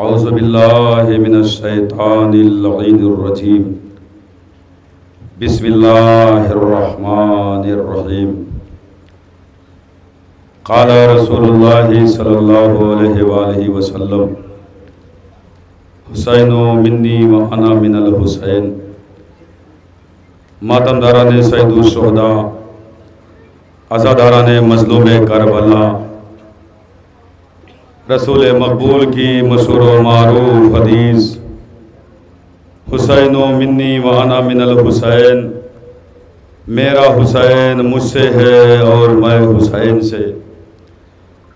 اعوذ باللہ من الشیطان اللعین الرجیم بسم اللہ الرحمن الرحیم قال رسول اللہ صلی اللہ علیہ وآلہ وسلم حسین منی و انا من الحسین ماتم داران سید الشہداء عزاداران مظلوم کربلا رسول مقبول کی مشہور و معروف حدیث حسین منی و انا من الحسین، میرا حسین مجھ سے ہے اور میں حسین سے۔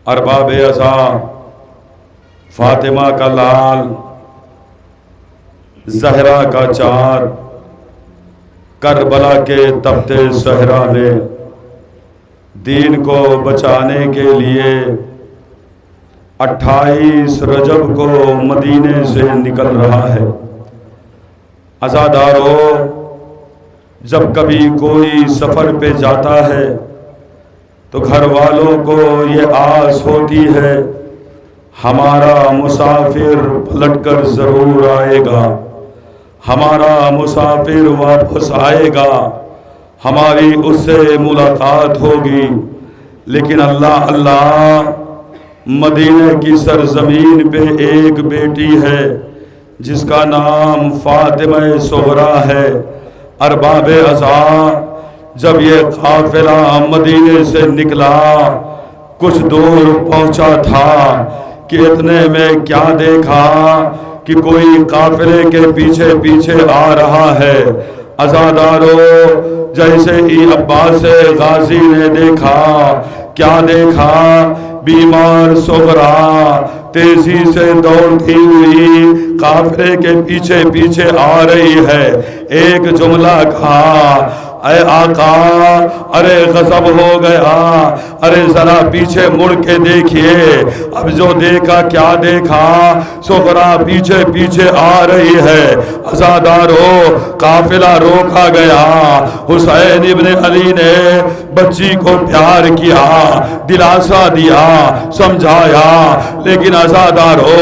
ارباب عزا فاطمہ کا لال، زہرا کا چار، کربلا کے تپتے صحرا میں دین کو بچانے کے لیے 28 رجب کو مدینے سے نکل رہا ہے۔ عزادارو، جب کبھی کوئی سفر پہ جاتا ہے تو گھر والوں کو یہ آس ہوتی ہے ہمارا مسافر پلٹ کر ضرور آئے گا، ہمارا مسافر واپس آئے گا، ہماری اس سے ملاقات ہوگی۔ لیکن اللہ مدینہ کی سرزمین پہ ایک بیٹی ہے جس کا نام فاطمہ صغریٰ ہے۔ ارباب عزا، جب یہ قافلہ مدینے سے نکلا، کچھ دور پہنچا تھا کہ اتنے میں کیا دیکھا کہ کوئی قافلے کے پیچھے پیچھے آ رہا ہے۔ عزادارو، جیسے ہی عباس غازی نے دیکھا، کیا دیکھا؟ بیمار صغریٰ تیزی سے دوڑتی ہوئی قافلے کے پیچھے پیچھے آ رہی ہے۔ ایک جملہ کہا، اے آقا، ارے غضب ہو گیا، ارے ذرا پیچھے مڑ کے دیکھیے۔ اب جو دیکھا، کیا دیکھا؟ صغریٰ پیچھے پیچھے آ رہی ہے۔ عزادارو، قافلہ روکا گیا۔ حسین ابن علی نے بچی کو پیار کیا، دلاسا دیا، سمجھایا، لیکن عزادارو،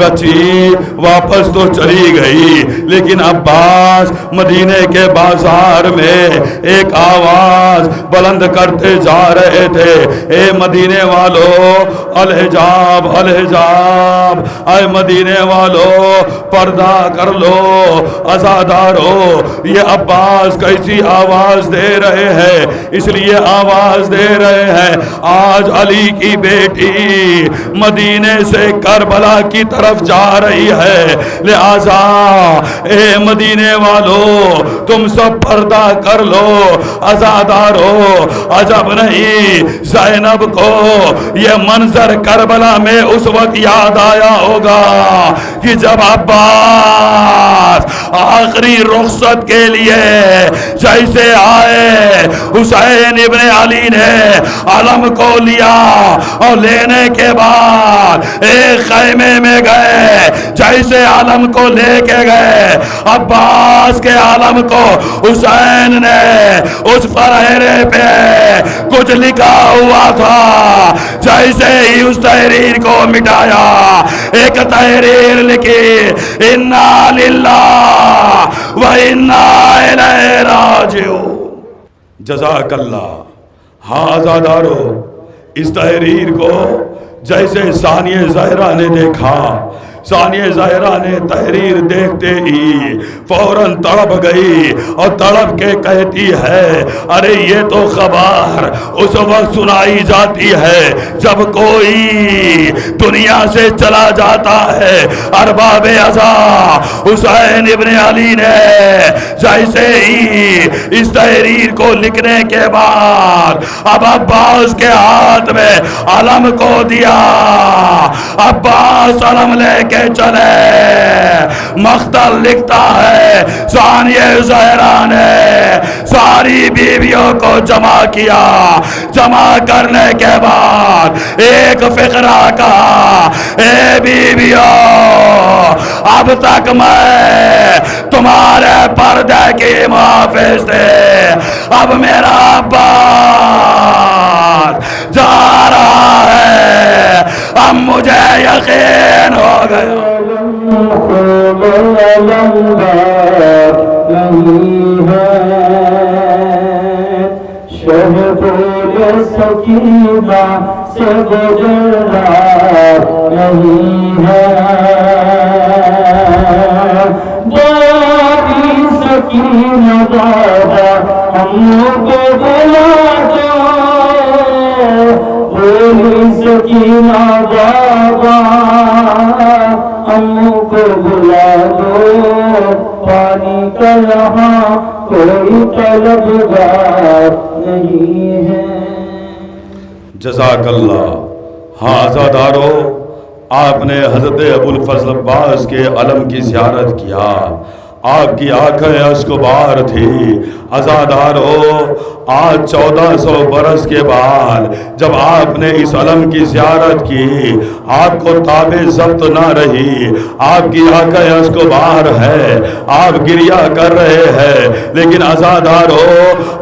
بچی واپس تو چلی گئی، لیکن عباس مدینے کے بازار میں ایک آواز بلند کرتے جا رہے تھے، اے مدینے والو، الحجاب الحجاب، اے مدینے والو، پردہ کر لو۔ عزادارو، یہ عباس کیسی آواز دے رہے ہیں؟ اس لیے آواز دے رہے ہیں، آج علی کی بیٹی مدینے سے کربلا کی طرف جا رہی ہے، لہذا اے مدینے والو، تم سب پردہ کر لو۔ عزادارو، عجب نہیں زینب کو یہ منظر کربلا میں اس وقت یاد آیا ہوگا کہ جب عباس آخری رخصت کے لیے جیسے آئے، حسین ابن علی نے علم کو لیا اور لینے کے بعد ایک خیمے میں گئے۔ جیسے علم کو لے کے گئے، عباس کے علم کو حسین نے اس فرہرے پہ کچھ لکھا ہوا تھا، جیسے ہی اس تحریر کو مٹایا، ایک تحریر لکھی، انا للہ و انا الیہ راجعون۔ جزاک اللہ۔ ہاں عزادارو، اس تحریر کو جیسے ثانیہ زہرا نے دیکھا، ثانیہ زہرا نے تحریر دیکھتے ہی فوراً تڑپ گئی اور تڑپ کے کہتی ہے، ارے یہ تو خبر اس وقت سنائی جاتی ہے جب کوئی دنیا سے چلا جاتا ہے۔ ارباب عزا، حسین ابن علی نے جیسے ہی اس تحریر کو لکھنے کے بعد اب عباس کے ہاتھ میں علم کو دیا۔ عباس علم لے کے چلے، مقتل لکھتا ہے، ثانیہ زہرا نے ساری بیویوں کو جمع کیا۔ جمع کرنے کے بعد ایک فقرہ کہا، اے بیویوں، اب تک میں تمہارے پردے کی محافظ تھے، اب میرا عباس جا رہا ہے، اب مجھے یقین ہو گیا۔ سکینہ سے گزرا نہیں ہے، بابی سکینہ بابا ہم کو بلا دو، بولی سکینہ بابا ہم کو بلا دو، پانی کا یہاں کوئی طلبگار نہیں ہے۔ جزاک اللہ۔ ہاں عزادارو، آپ نے حضرت ابوالفضل عباس کے علم کی زیارت کیا، آپ کی آنکھیں اشکبار تھی۔ عزادارو، آج 1400 برس کے بعد جب آپ نے اس علم کی زیارت کی، آپ کو تاب ضبط نہ رہی، آپ کی آنکھیں اشکبار ہے، آپ گریہ کر رہے ہیں، لیکن عزادارو،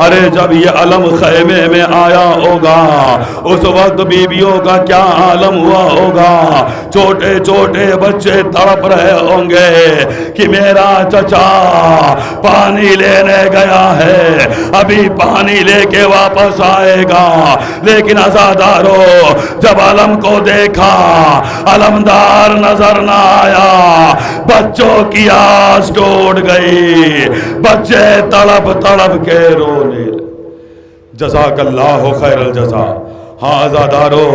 ارے جب یہ علم خیمے میں آیا ہوگا، اس وقت بیویوں کا کیا عالم ہوا ہوگا، چھوٹے چھوٹے بچے تڑپ رہے ہوں گے کہ میرا چچا پانی لینے گیا ہے، ابھی پانی لے کے واپس آئے گا۔ لیکن عزادارو، جب علم کو دیکھا، علمدار نظر نہ آیا، بچوں کی آس ٹوٹ گئی، بچے تڑپ تڑپ کے رونے۔ جزاک اللہ خیر الجزا۔ ہاں عزادارو،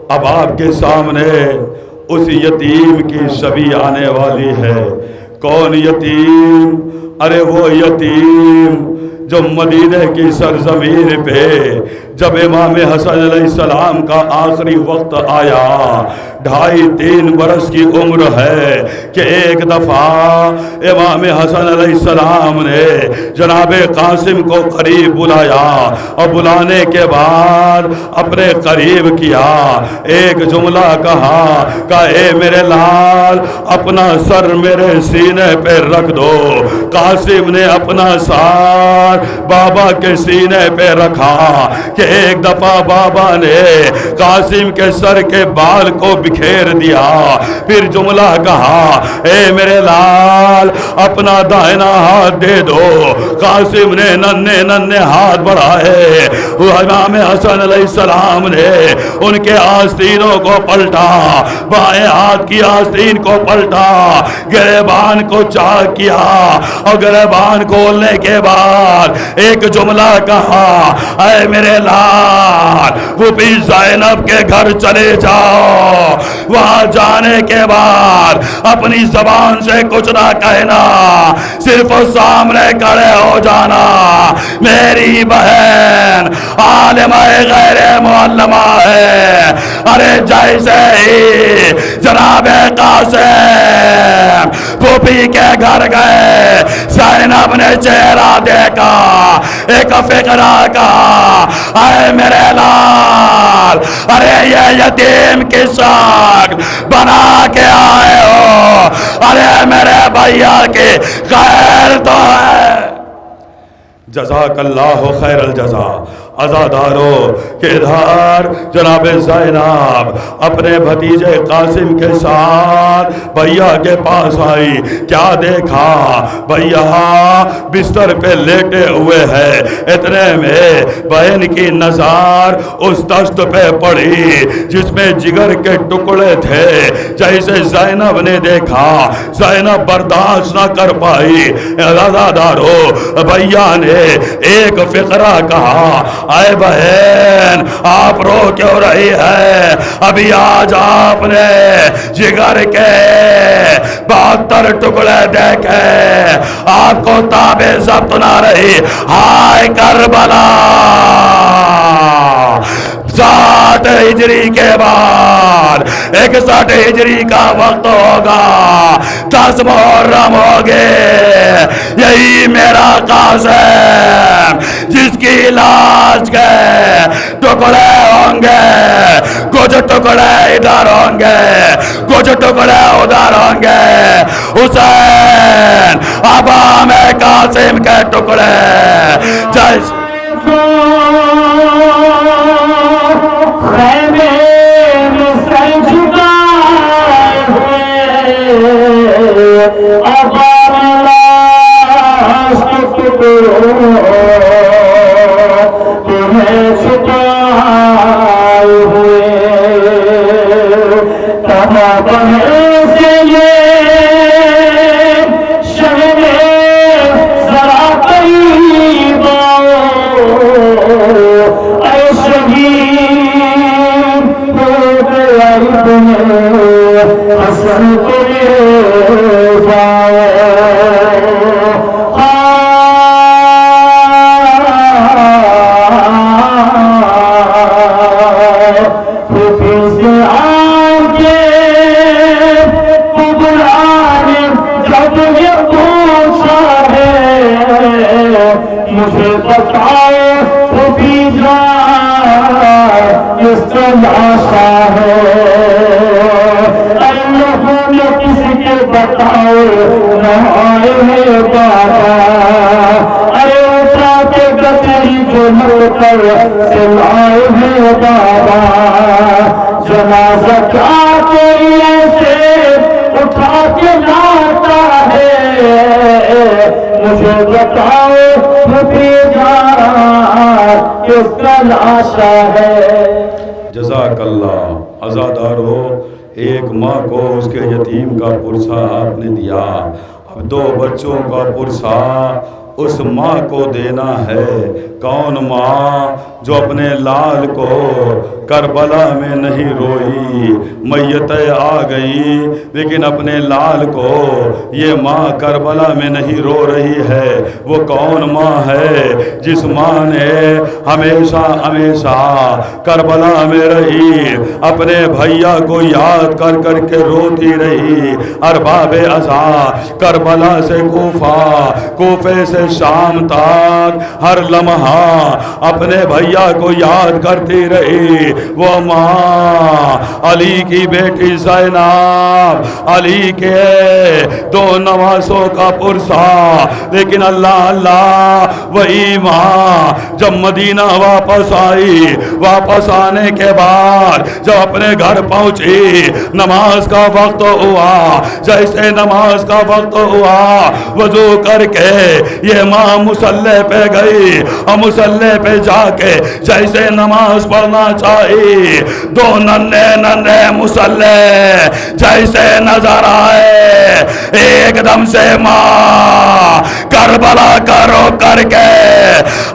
اب آپ کے سامنے اس یتیم کی شبیہ آنے والی ہے۔ کون یتیم؟ ارے وہ یتیم جو مدینہ کی سرزمین پہ جب امام حسن علیہ السلام کا آخری وقت آیا، 2.5-3 برس کی عمر ہے کہ ایک دفعہ امام حسن علیہ السلام نے جناب قاسم کو قریب بلایا، اور بلانے کے بعد اپنے قریب کیا، ایک جملہ کہا کہ اے میرے لال، اپنا سر میرے سینے پہ رکھ دو۔ قاسم نے اپنا سر بابا کے سینے پہ رکھا کہ ایک دفعہ بابا نے قاسم کے سر کے بال کو بکھیر دیا، پھر جملہ کہا اے میرے لال، اپنا دائنا ہاتھ دے دو۔ قاسم نے ننھے ننھے ہاتھ بڑھائے، امام حسن علیہ السلام نے ان کے آستینوں کو پلٹا، بائیں ہاتھ کی آستین کو پلٹا، گریبان کو چاک کیا، اور گریبان کھولنے کے بعد ایک جملہ کہا اے میرے لال، وہ بھی زینب کے گھر چلے جاؤ، وہاں جانے کے بعد اپنی زبان سے کچھ نہ کہنا، صرف سامنے کھڑے ہو جانا، میری بہن عالمہ غیر معلمہ ہے۔ ارے جیسے ہی جناب قاسم پھوپھی کے گھر گئے، زینب نے چہرہ دیکھا، ایک فقرہ کہا اے میرے لال، ارے یہ یتیم کی شکل بنا کے آئے ہو، ارے میرے بھیا کی خیر تو ہے۔ جزاک اللہ خیر الجزا۔ عزادارو کہ ادھر جناب زینب اپنے بھتیجے قاسم کے ساتھ بھیا کے پاس آئی، کیا دیکھا؟ بھیا بستر پہ لیٹے ہوئے ہیں، اتنے میں بہن کی نظر اس دست پہ پڑی جس میں جگر کے ٹکڑے تھے۔ جیسے زینب نے دیکھا، زینب برداشت نہ کر پائی، عزادارو بھیا نے ایک فقرہ کہا اے بہن، آپ رو کیوں رہی ہے؟ ابھی آج آپ نے جگر کے 72 ٹکڑے دیکھے، آپ کو تاب ضبط نہ رہی۔ ہائے کربلا، 60 ہجری کے بعد 61 ہجری کا وقت ہوگا، 10 محرم ہوگے، یہی میرا قاسم جس کی لاش کے ٹکڑے ہوں گے، کچھ ٹکڑے ادھر ہوں گے، کچھ ٹکڑے ادھر ہوں گے، حسین ابا میں قاسم کے ٹکڑے جیسے شہر سے یہ شہر ذرا قریب آؤ اے شہید ہو گیا ابن حسن کو لے جاؤ مجھے بتاؤ وہ بھی جان کس کا لاشا ہے اللہ نے کسی کے بتاؤ نہائے ہیں بابا ارے اٹھا کے گٹری جو مل کر سے لائے ہیں بابا جنازہ کیا کوئی ایسے اٹھا کے لاتا ہے مجھے بتاؤ کس کا لاشا ہے جزاک اللہ عزادارو ایک ماں کو اس کے یتیم کا پرسہ آپ نے دیا اب 2 بچوں کا پرسہ اس ماں کو دینا ہے کون ماں جو اپنے لال کو کربلا میں نہیں روئی میتیں آ گئی لیکن اپنے لال کو یہ ماں کربلا میں نہیں رو رہی ہے وہ کون ماں ہے جس ماں نے ہمیشہ ہمیشہ کربلا میں رہی اپنے بھیا کو یاد کر کر کے روتی رہی ارباب عزا کربلا سے کوفے سے شام تک ہر لمحہ اپنے بھیا کو یاد کرتی رہی وہ ماں علی کی بیٹی زینب علی کے 2 نواسوں کا پرسہ لیکن اللہ وہی ماں جب مدینہ واپس آئی واپس آنے کے بعد جب اپنے گھر پہنچی نماز کا وقت ہوا جیسے نماز کا وقت ہوا وضو کر کے یہ ماں مصلی پہ گئی اور مصلی پہ جا کے جیسے نماز پڑھنا چاہی 2 ننھے مصلی جیسے نظر آئے ایک دم سے ماں کربلا کا رو کر کے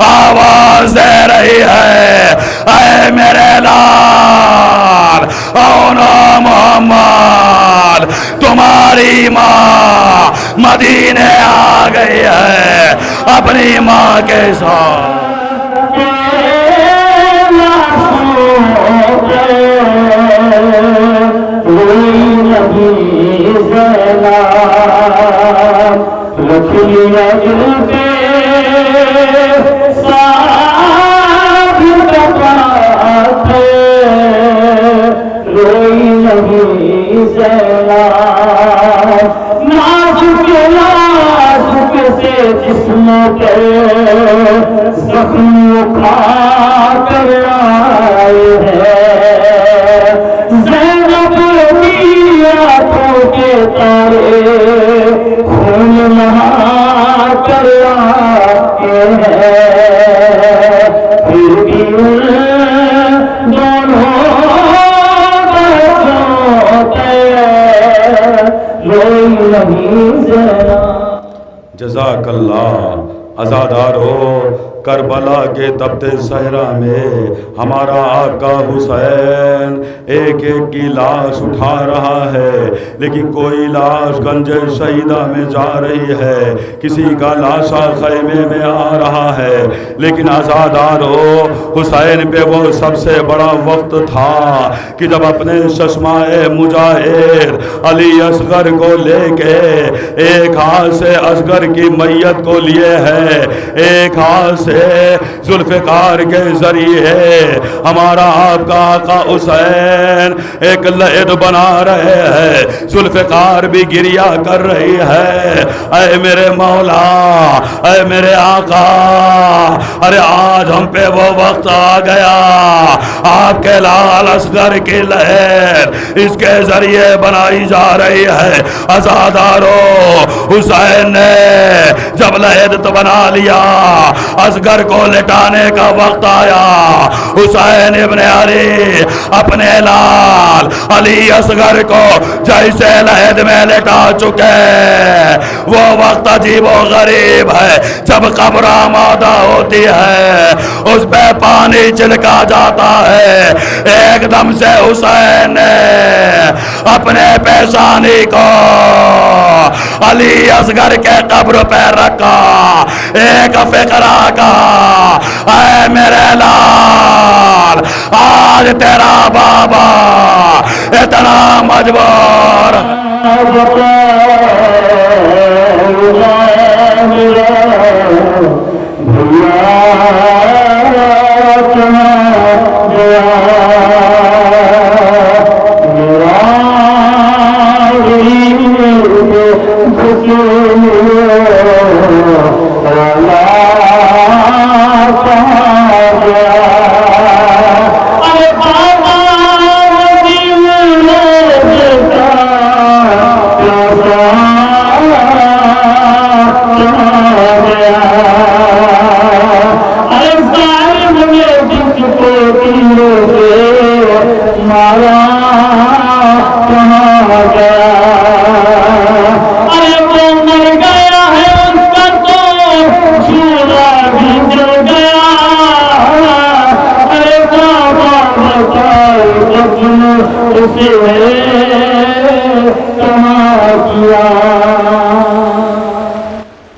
آواز دے رہی ہے اے میرے لال اونا محمد تمہاری ماں مدینے آ گئی ہے اپنی ماں کے ساتھ جسم کے زخم کھا کر آئے ہیں زینب کی آنکھوں کے تارے خون نہا کر آئے ہیں پھر بھی ان دونوں بچوں کے روئی نہیں زینب جزاک اللہ عزادارو کربلا کے تپت صحرا میں ہمارا آقا حسین ایک کی لاش اٹھا رہا ہے لیکن کوئی لاش گنج شہیدہ میں جا رہی ہے کسی کا لاشا خیمے میں آ رہا ہے لیکن عزادارو حسین پہ وہ سب سے بڑا وقت تھا کہ جب اپنے ششمائے مجاہد علی اصغر کو لے کے ایک ہاتھ سے اصغر کی میت کو لیے ہے ایک ہاتھ سے ذوالفقار کے ذریعے ہمارا آپ کا آقا حسین ایک لعد بنا رہے ہیں ذوالفقار بھی گریا کر رہی ہے اے میرے مولا اے میرے آقا ارے آج ہم پہ وہ وقت آ گیا آپ کے لال اصغر کی لہر اس کے ذریعے بنائی جا رہی ہے عزادارو حسین نے جب لہد تو بنا لیا اصغر اصغر کو لٹانے کا وقت آیا، حسین ابن علی اپنے لال علی اصغر کو جیسے لحد میں لٹا چکے۔ وہ وقت عجیب و غریب ہے جب قبر آمادہ ہوتی ہے، اس پہ پانی چھڑکا جاتا ہے۔ ایک دم سے حسین نے اپنے پیشانی کو علی اصغر کے قبر پہ رکھا، ایک فقرہ کہا، اے میرے لال، آج تیرا بابا اتنا مجبور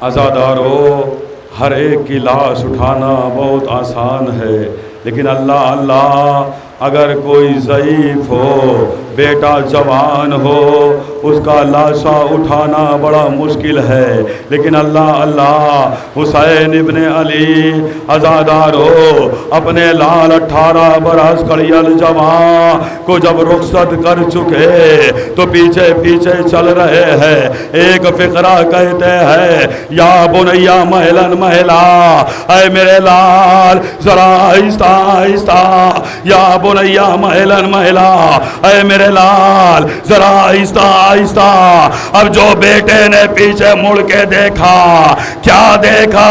عزادارو، ہر ایک کی لاش اٹھانا بہت آسان ہے، لیکن اللہ اگر کوئی ضعیف ہو، بیٹا جوان ہو، اس کا لاشا اٹھانا بڑا مشکل ہے، لیکن اللہ حسین ابن علی عزادارو اپنے لال 18 برس کڑیل جوان کو جب رخصت کر چکے تو پیچھے پیچھے چل رہے ہیں۔ ایک فقرہ کہتے ہیں، یا بنیا مہلن مہلا، اے میرے لال ذرا آہستہ آہستہ، یا بنیا مہلن مہلا، اے میرے لال ذرا آہستہ آہستہ۔ اب جو بیٹے نے پیچھے مڑ کے دیکھا، کیا دیکھا؟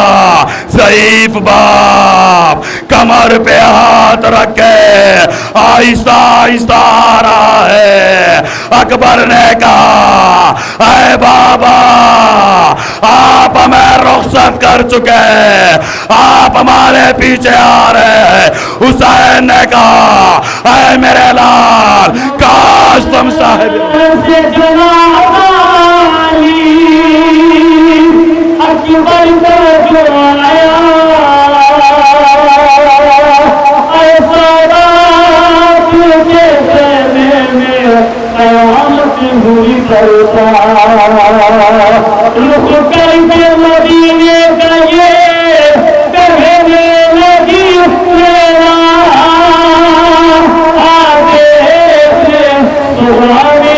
ضعیف باپ کمر پہ ہاتھ رکھ کے آہستہ آہستہ آ رہا ہے۔ اکبر نے کہا، اے بابا، آپ ہمیں رخصت کر چکے، آپ ہمارے پیچھے آ رہے ہیں۔ حسین نے کہا، اے میرے لال، کاش تم صاحب اکبر کو جو آیا، ایسا رات کے سینے میں قیامت ہوئی کرتا، رخ کر کے مدینے کا یہ کہنے لگی میرا آگے سے سہانے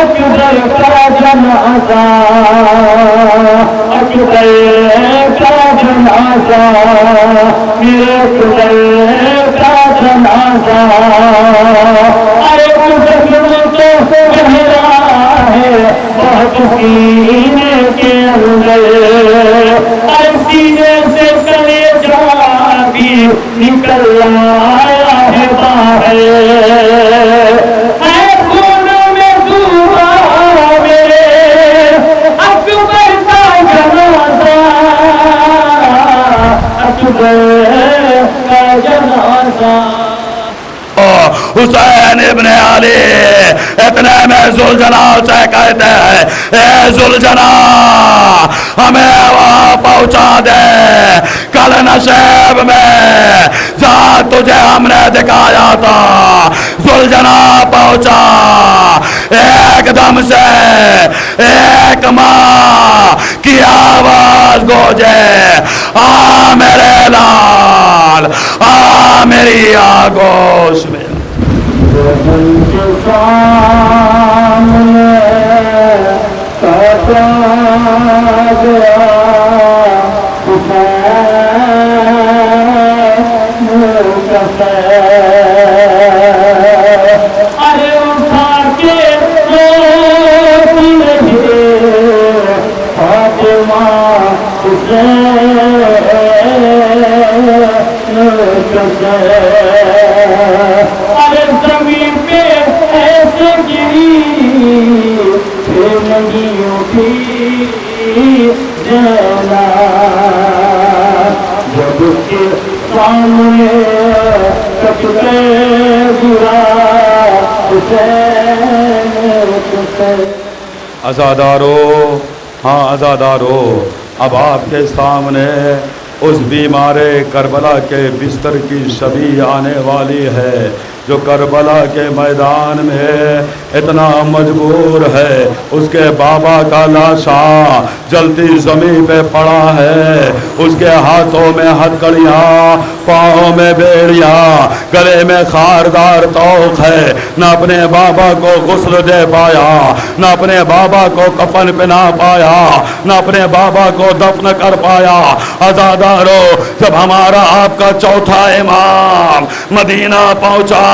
اکبر کا جنازہ، اکبر کا جنازہ، میرے اکبر کا جنازہ، ارے تو کہنا ہے بہت سینے کے اندر، ارے سینے سے کلیجہ بھی نکل آیا ہے باہر، اے خون میں ڈوبا میرے اکبر کا جنازہ، اکبر کا جنازہ۔ حسین ابن علی اتنے میں ذوالجنا سے کہتے ہیں، اے ذوالجنا، ہمیں وہاں پہنچا دے کل نشیب میں جہاں تجھے ہم نے دکھایا تھا۔ ذوالجنا پہنچا، ایک دم سے ایک ماں کی آواز گونجے، آ میرے لال، آ میری آگوش میں۔ کے سامنے کہتا گیا حسین ارے اٹھا کے روتی رہے فاطمہ حسین ارے زمین پہ ایسے گری پھر نہیں اٹھی زینب جب اس کے سامنے کٹتے گرا حسین عزادارو، ہاں عزادارو، اب آپ کے سامنے اس بیمار کربلا کے بستر کی شبیہ آنے والی ہے جو کربلا کے میدان میں اتنا مجبور ہے، اس کے بابا کا لاشا جلتی زمین پہ پڑا ہے، اس کے ہاتھوں میں ہتھکڑیاں، پاؤں میں بیڑیاں، گلے میں خاردار توق ہے، نہ اپنے بابا کو غسل دے پایا، نہ اپنے بابا کو کفن پہنا پایا، نہ اپنے بابا کو دفن کر پایا۔ عزادارو، جب ہمارا آپ کا چوتھا امام مدینہ پہنچا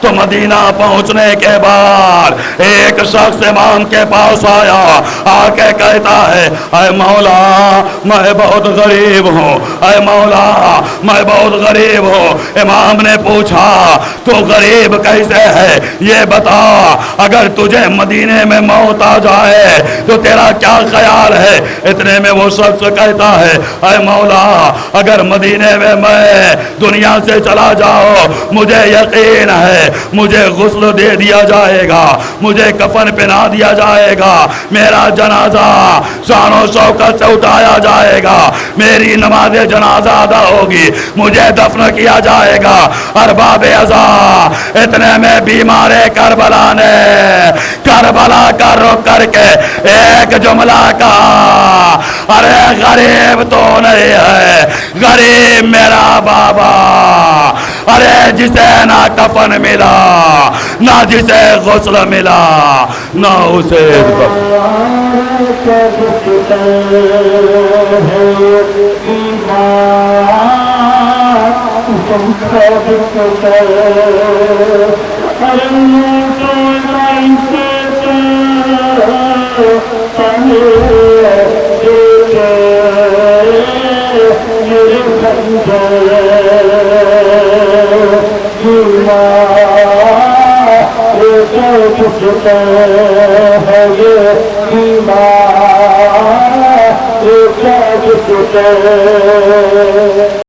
تو مدینہ پہنچنے کے بعد ایک شخص امام کے پاس آیا، آ کے کہتا ہے اے مولا میں بہت غریب ہوں، اے مولا میں بہت غریب ہوں۔ امام نے پوچھا تو غریب کیسے ہے یہ بتا، اگر تجھے مدینے میں موت آ جائے تو تیرا کیا خیال ہے؟ اتنے میں وہ شخص کہتا ہے اے مولا اگر مدینے میں میں دنیا سے چلا جاؤ مجھے یقین ہے مجھے غسل دے دیا جائے گا، مجھے کفن پہنا دیا جائے گا، میرا جنازہ شان و شوکت سے اٹھایا جائے گا، میری نماز جنازہ ادا ہوگی، مجھے دفن کیا جائے گا۔ ارباب عزا، اتنے میں بیمار کربلا نے کربلا کا رخ کر کے ایک جملہ کہا، ارے غریب تو نہیں ہے، غریب میرا بابا، ارے جسے نہ کفن ملا نہ جسے غسل ملا نہ اسے